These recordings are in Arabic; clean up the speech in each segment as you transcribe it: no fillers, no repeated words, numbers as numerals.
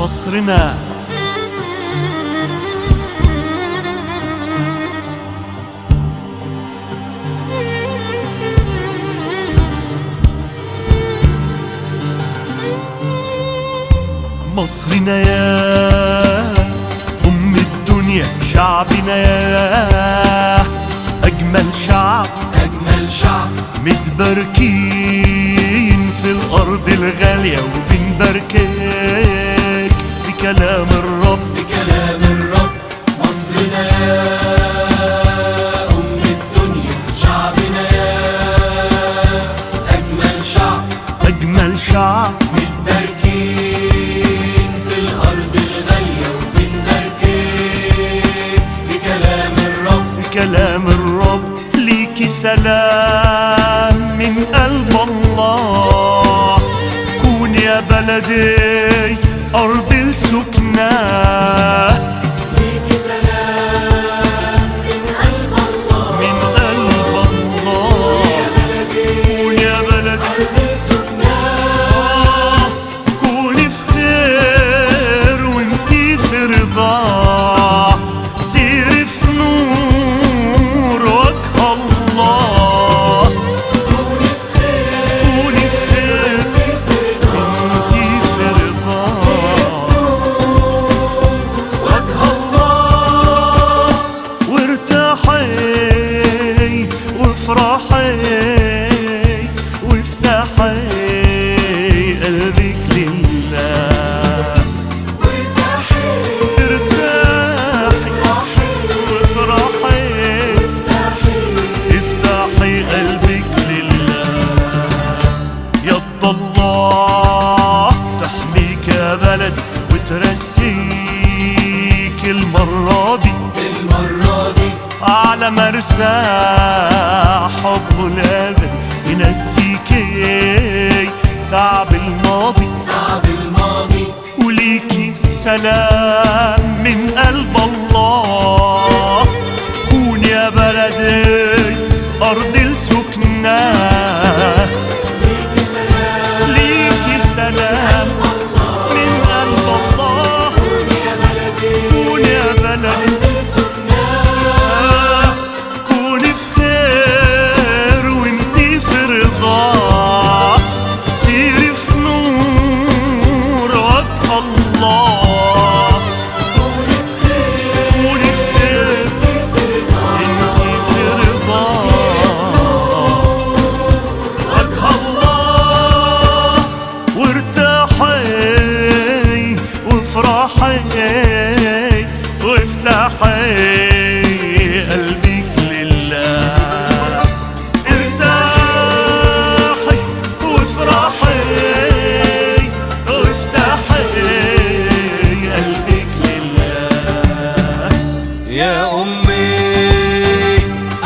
مصرنا. مصرنا يا أم الدنيا، شعبنا يا أجمل شعب، أجمل شعب متباركين في الأرض الغالية، وبنباركك بكلام الرب، بكلام الرب. مصرنا يا أم الدنيا، شعبنا يا أجمل شعب، أجمل شعب متباركين في الأرض الغالية، وبنباركك بكلام الرب، بكلام الرب. ليكي سلام من قلب الله، كون يا بلدي أرض السكنى. ليكي سلام من قلب الله، من قلب الله يا بلدي كون يا بلدي أرض السكنى. كوني في خير وانتي في رضا، سيري في نور وجه الله. كوني في خير، كوني في خير وانتي في رضا، وانتي في رضا، وجه الله. وارتاحي وافرحي وافتحي قلبك لله. وارتاحي ارتاحي وافرحي افتحي قلبك لله. يد الله تحميك يا بلد وترسيك المرة دي المرة دي على مرسى حب الأبد، ينسيكي تعب الماضي، تعب الماضي. وليكي سلام من قلب الله. كون يا بلدي أرض السكنى، ليكي سلام ليكي سلام من قلب الله. كوني يا بلدي كون يا بلدي أرض السكنى. كوني في خير وانتي في رضا، سيري في نور وجه الله. كوني في خير، كوني في خير وانتي في رضا، انتي في رضا وجه الله. وارتاحي وافرحي وافتحي قلبك لله. ارتاحي وافرحي وافتحي قلبك لله. يا أمي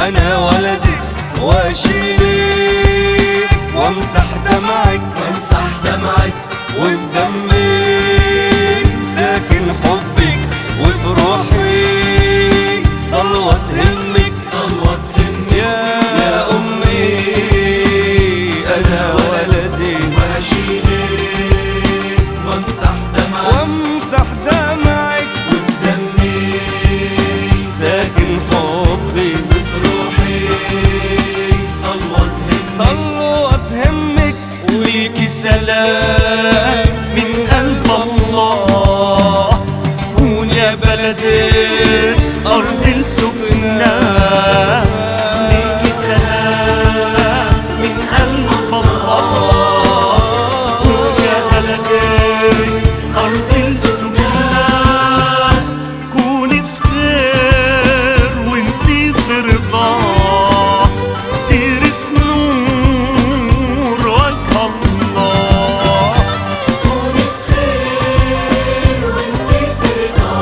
أنا ولدك وأشيلك وامسح دمعك، وامسح دمعك. وفي دمي ساكن حبك، وفي روحي صلوة تهمك. صلوة تهمك يا أمي أنا ولدك وأشيلك وامسح دمعك. وامسح دمعك، وفي دمي ساكن حبك، وفي روحي صلوة تهمك. صلوة تهمك. وليكي سلام من قلب الله. كون يا بلدي أرض السكنى، ليكي سلام من قلب الله. كون يا بلدي أرض السكنى، كوني في خير وانتي في رضا، سيري في نور وجه الله. كوني في خير، وانتي في رضا،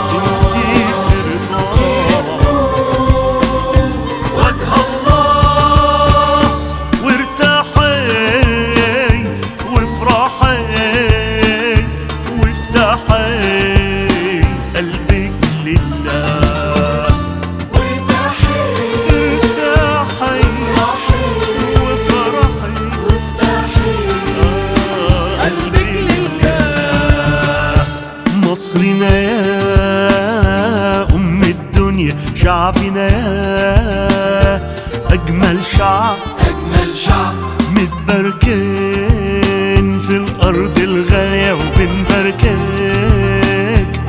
انتي في شعبنا يا أجمل شعب أجمل شعب متباركين في الأرض الغالية وبنباركك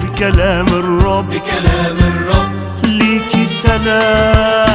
بكلام الرب بكلام الرب ليكي سلام